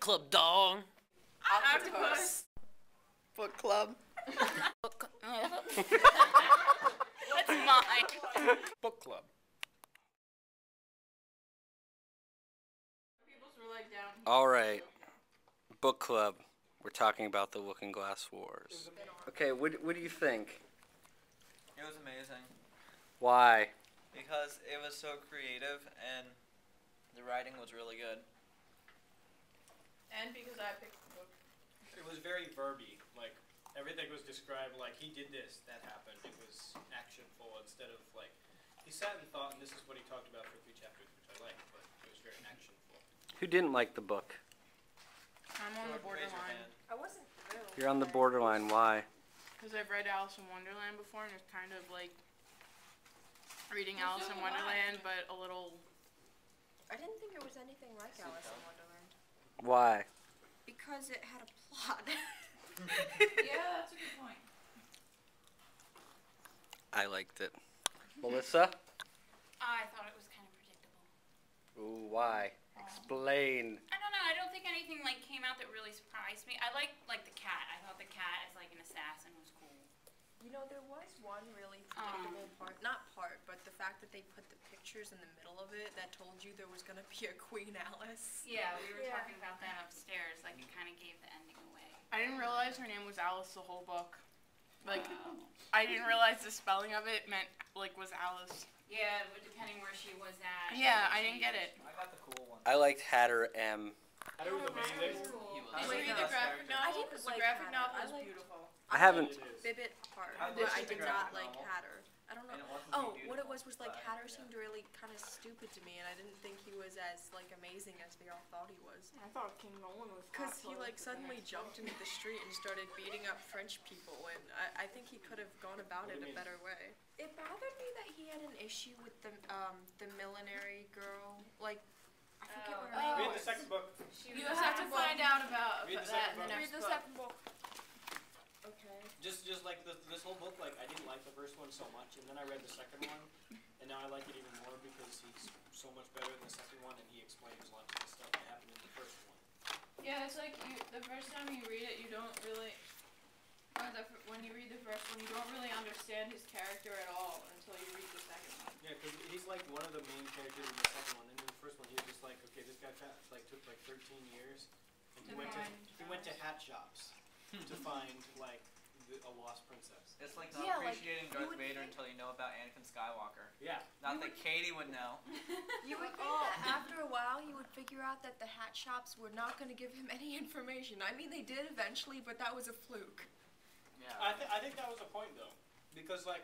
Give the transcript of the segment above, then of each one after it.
club, dog. Octopus. Book club. That's mine. Book club. All right. Book club. We're talking about the Looking Glass Wars. Okay, what do you think? It was amazing. Why? Because it was so creative and the writing was really good. And because I picked the book. It was very verby. Like, everything was described like he did this, that happened. It was actionful instead of like, he sat and thought, and this is what he talked about for 3 chapters, which I liked, but it was very actionful. Who didn't like the book? I'm on the borderline. I wasn't really. You're on the borderline. Why? Because I've read Alice in Wonderland before, and it's kind of like reading Alice in Wonderland, but a little... I didn't think it was anything like Alice in Wonderland. Why? Because it had a plot. Yeah, that's a good point. I liked it. Melissa? I thought it was kind of predictable. Ooh, why? Explain. I don't know. I don't think anything like came out that really surprised me. I like the cat. I thought the cat as like an assassin was cool. You know, there was one really predictable part. Not part, but the fact that they put the pictures in the middle of it that told you there was going to be a Queen Alice. Yeah, we were talking about that upstairs. Like it kind of gave the ending away. I didn't realize her name was Alice the whole book. Like, I didn't realize the spelling of it meant, like, was Alice. Yeah, but depending where she was at. Yeah, I didn't get it. I got the cool one. I liked Hatter M. Hatter was amazing. Cool. Did you read the graphic novel? I didn't Because the like graphic Hatter. novel I is liked- beautiful. I haven't. Bibbit part, I but did I the did not graphic like novel. Hatter. I don't know. And it wasn't Oh, too what it beautiful, was like but, Hatter yeah. seemed really kind of stupid to me, and I didn't think he was as like amazing as they all thought he was. I thought King Nolan was Because he like suddenly jumped into the street and started beating up French people, and I think he could have gone about it a better way. It bothered me that he had an issue with the millinery girl. Like, I forget what her name Read was. the second book. You just have to find out about Read the that second in the book. next Read the book. second book. Okay. Just like this whole book, like I didn't like the first one so much, and then I read the second one, and now I like it even more because he's so much better than the second one, and he explains lots of the stuff that happened in the first one. Yeah, it's like the first time you read it, you don't really. When you read the first one, you don't really understand his character at all until you read the second one. Yeah, because he's like one of the main characters in the second one, and in the first one he was just like, okay, this guy took like 13 years, and he went to hat shops to find like a lost princess. It's like not Yeah, like, appreciating you Darth would Vader think- until you know about Anakin Skywalker. Yeah. Not that Katie would know. You would think that after a while he would figure out that the hat shops were not going to give him any information. I mean, they did eventually, but that was a fluke. Yeah. I think that was a point though, because like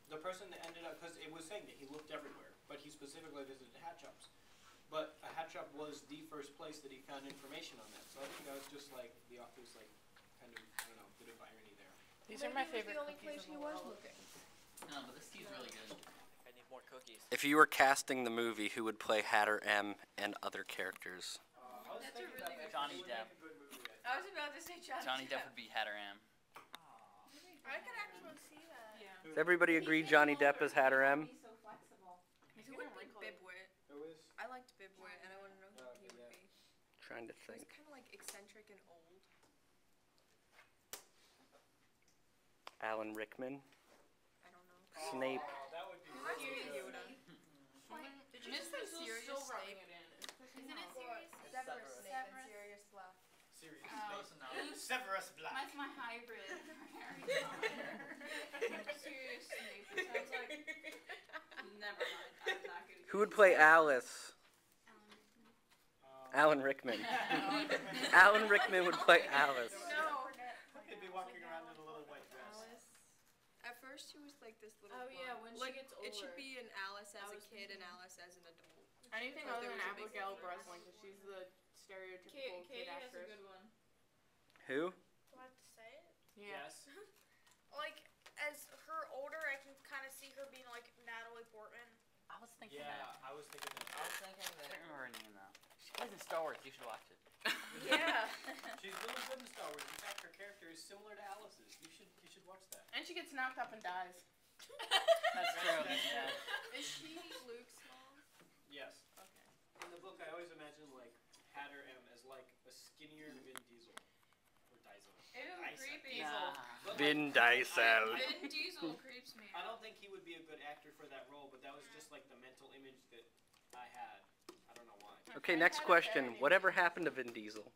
the person that ended up, because it was saying that he looked everywhere, but he specifically visited hat shops. But a hat shop was the first place that he found information on that. So I think that was just like the author's like kind of, I don't know, bit of irony there. These are my favorite The only cookies place in he the was world. looking. No, but this tea's really good. I need more cookies. If you were casting the movie, who would play Hatter M and other characters? That's a really good Johnny Depp. I was about to say Johnny Depp would be Hatter M. I could actually see that. Yeah. Does everybody agree Johnny Depp is Hatter M? So flexible. Who would be Bibwit? Who is? I liked Bibwit, and I want to know who he would be. Trying to He was think. kind of like eccentric and old. Alan Rickman. I don't know. Snape. That would be Reminds me really of good. Yoda. Did you Miss just say Frizzle's Sirius still Snape? rubbing it in. Isn't it serious? Severus Snape and Severus? Sirius Black. Serious. Close enough. Severus Black. That's my hybrid for Harry Potter. Serious Snape. It sounds like. Never mind. I'm not gonna. Who would play Alice? Alan Rickman. Alan Rickman would play Alice. No. He'd be walking around in a little white dress. Alice. At first, she was like this little. Oh, yeah, blonde. when she like, gets it should older. be an Alice as a Alice kid and thinking. Alice as an adult. Anything But other there than was a big Abigail difference. Breslin, because she's the stereotypical Katie kid has a actress. good one. Who? Do I have to say it? Yeah. Yes. Like, as her older, I can kind of see her being like Natalie Portman. I was thinking Yeah, that. I was thinking that. I was thinking that. I can't remember her name though. She plays in Star Wars. You should watch it. Yeah. She's really good in Star Wars. In fact, her character is similar to Alice's. You should watch that. And she gets knocked up and dies. That's true. Yeah. Is she Luke's mom? Yes. Okay. In the book, I always imagine like had her as like a skinnier Vin Diesel or Diesel. Ew, Diesel. creepy. Nah. But, Vin Diesel. Vin Diesel creeps me I out. don't think he would be a good actor for that role, but that was just like the mental image that I had. I don't know why. Okay, next question. Whatever happened to Vin Diesel?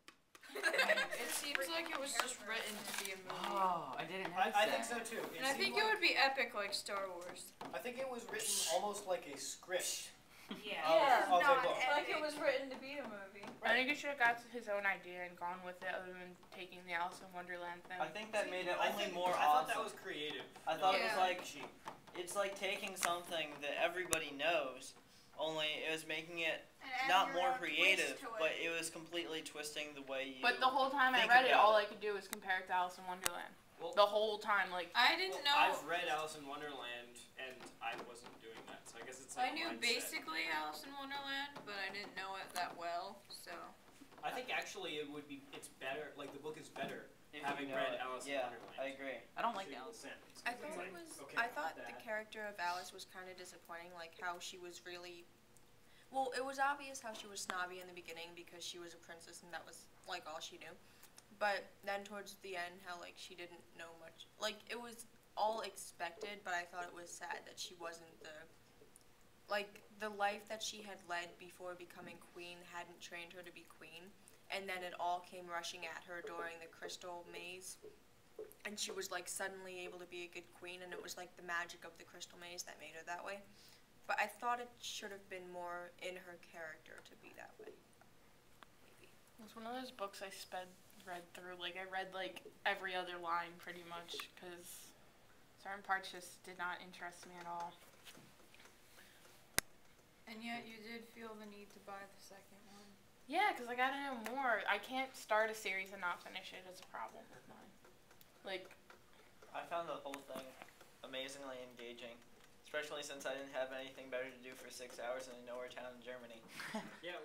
It seems like it was just written to be a movie. Oh, I didn't I think so too. And I think it would be epic like Star Wars. I think it was written almost like a script. Yeah. Of a Not book. Like it was written to be a movie. I think he should have got his own idea and gone with it, other than taking the Alice in Wonderland thing. I think that made it I only think- more I thought awesome. that was creative. I thought it Yeah. was like cheap. it's like taking something that everybody knows, only it was making it And add not your more own twist creative, to but it. it was completely twisting the way you. But the whole time I think read it, about all it. I could do was compare it to Alice in Wonderland. Well, The whole time, like, I didn't know. I've read Alice in Wonderland, and I wasn't doing that, so I guess it's I like a knew mindset. basically Alice in Wonderland, but I didn't know it that well. So I think actually it's better, like the book is better If you having know read it. Alice Yeah, in Wonderland. I agree. I don't like So you Alice. will sense. I It's thought like, it was. okay, I not thought the that. character of Alice was kind of disappointing. Like how she was really. Well, it was obvious how she was snobby in the beginning because she was a princess and that was like all she knew. But then towards the end, how like she didn't know much. Like it was all expected, but I thought it was sad that she wasn't the life that she had led before becoming queen hadn't trained her to be queen, and then it all came rushing at her during the crystal maze, and she was like suddenly able to be a good queen, and it was like the magic of the crystal maze that made her that way. But I thought it should have been more in her character to be that way. Maybe. it was one of those books I read through. Like, I read, like, every other line, pretty much, because certain parts just did not interest me at all. and yet you did feel the need to buy the second one. Yeah, because I gotta know more. I can't start a series and not finish it. It's a problem with mine. Like, I found the whole thing amazingly engaging, especially since I didn't have anything better to do for 6 hours in a nowhere town in Germany. Yeah.